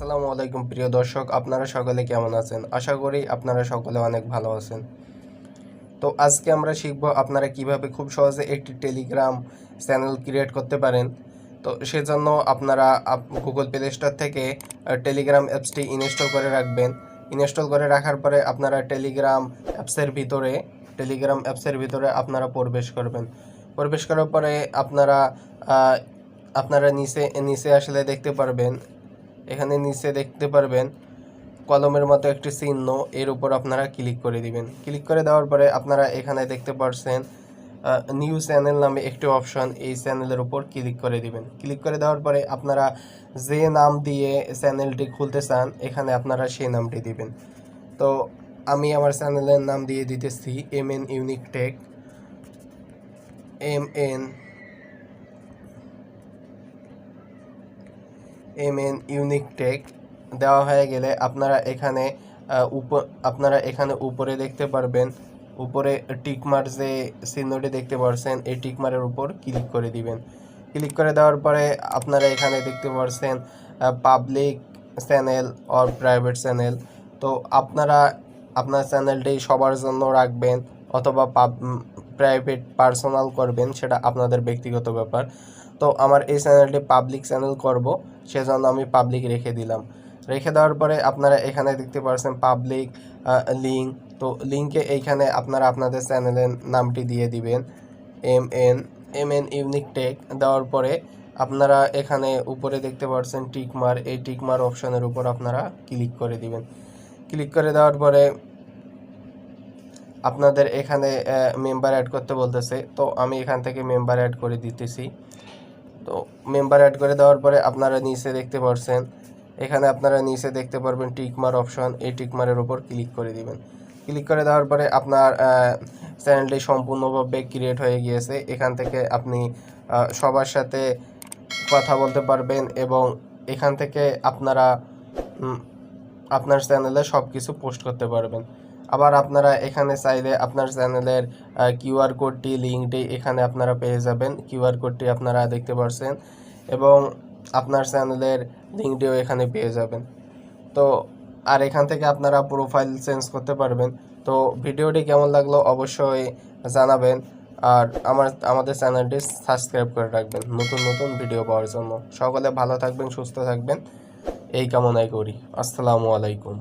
আসসালামু আলাইকুম প্রিয় দর্শক, আপনারা সকলে কেমন আছেন? আশা করি আপনারা সকলে অনেক ভালো আছেন। তো আজকে আমরা শিখব আপনারা কিভাবে খুব সহজে একটি টেলিগ্রাম চ্যানেল ক্রিয়েট করতে পারেন। তো সেজন্য আপনারা গুগল প্লে স্টোর থেকে টেলিগ্রাম অ্যাপসটি ইনস্টল করে রাখবেন। ইনস্টল করে রাখার পরে আপনারা টেলিগ্রাম অ্যাপসের ভিতরে আপনারা প্রবেশ করবেন। প্রবেশ করার পরে আপনারা নিচে আসলে দেখতে পারবেন, এখানে নিচে দেখতে পারবেন কলমের মতো একটি চিহ্ন, এর উপর আপনারা ক্লিক করে দিবেন। ক্লিক করে দেওয়ার পরে আপনারা এখানে দেখতে পাচ্ছেন নিউ চ্যানেল নামে একটি অপশন, এই চ্যানেলের উপর ক্লিক করে দিবেন। ক্লিক করে দেওয়ার পরে আপনারা যে নাম দিয়ে চ্যানেলটি খুলতে চান এখানে আপনারা সেই নামটি দিবেন। তো আমি আমার চ্যানেলের নাম দিয়ে দিতেছি MN unique take. MN unique take দেওয়া হয়ে গেলে আপনারা এখানে উপরে দেখতে পারবেন, উপরে টিকমার যে চিহ্নটি দেখতে পাচ্ছেন এই টিকমারের উপর ক্লিক করে দিবেন। ক্লিক করে দেওয়ার পরে আপনারা এখানে দেখতে পাচ্ছেন public channel or private channel. তো আপনারা আপনার চ্যানেলটি সবার জন্য রাখবেন অথবা প্রাইভেট পার্সোনাল করবেন, সেটা আপনাদের ব্যক্তিগত ব্যাপার। তো আমার এই চ্যানেলটি পাবলিক চ্যানেল করব, সেজন্য আমি পাবলিক রেখে দিলাম। রেখে দেওয়ার পরে আপনারা এখানে দেখতে পাচ্ছেন পাবলিক লিঙ্ক। তো লিঙ্কে এইখানে আপনারা আপনাদের চ্যানেলের নামটি দিয়ে দিবেন MN ইউনিক টেক। দেওয়ার পরে আপনারা এখানে উপরে দেখতে পাচ্ছেন টিকমার, এই টিকমার অপশনের উপর আপনারা ক্লিক করে দিবেন। ক্লিক করে দেওয়ার পরে আপনাদের এখানে মেম্বার অ্যাড করতে বলতেছে, তো আমি এখান থেকে মেম্বার অ্যাড করে দিতেছি। তো মেম্বার অ্যাড করে দেওয়ার পরে আপনারা নিচে দেখতে পাচ্ছেন, এখানে আপনারা নিচে দেখতে পারবেন টিকমার অপশন, এই টিকমারের উপর ক্লিক করে দিবেন। ক্লিক করে দেওয়ার পরে আপনার চ্যানেলটি সম্পূর্ণভাবে ক্রিয়েট হয়ে গিয়েছে। এখান থেকে আপনি সবার সাথে কথা বলতে পারবেন এবং এখান থেকে আপনারা আপনার চ্যানেলে সব কিছু পোস্ট করতে পারবেন। আবার আপনারা এখানে চাইলে আপনার চ্যানেলের QR কোডটি, লিঙ্কটি এখানে আপনারা পেয়ে যাবেন। QR কোডটি আপনারা দেখতে পাচ্ছেন এবং আপনার চ্যানেলের লিঙ্কটিও এখানে পেয়ে যাবেন। তো আর এখান থেকে আপনারা প্রোফাইল চেঞ্জ করতে পারবেন। তো ভিডিওটি কেমন লাগলো অবশ্যই জানাবেন, আর আমাদের চ্যানেলটি সাবস্ক্রাইব করে রাখবেন নতুন নতুন ভিডিও পাওয়ার জন্য। সকলে ভালো থাকবেন, সুস্থ থাকবেন, এই কামনাই করি। আসসালামু আলাইকুম।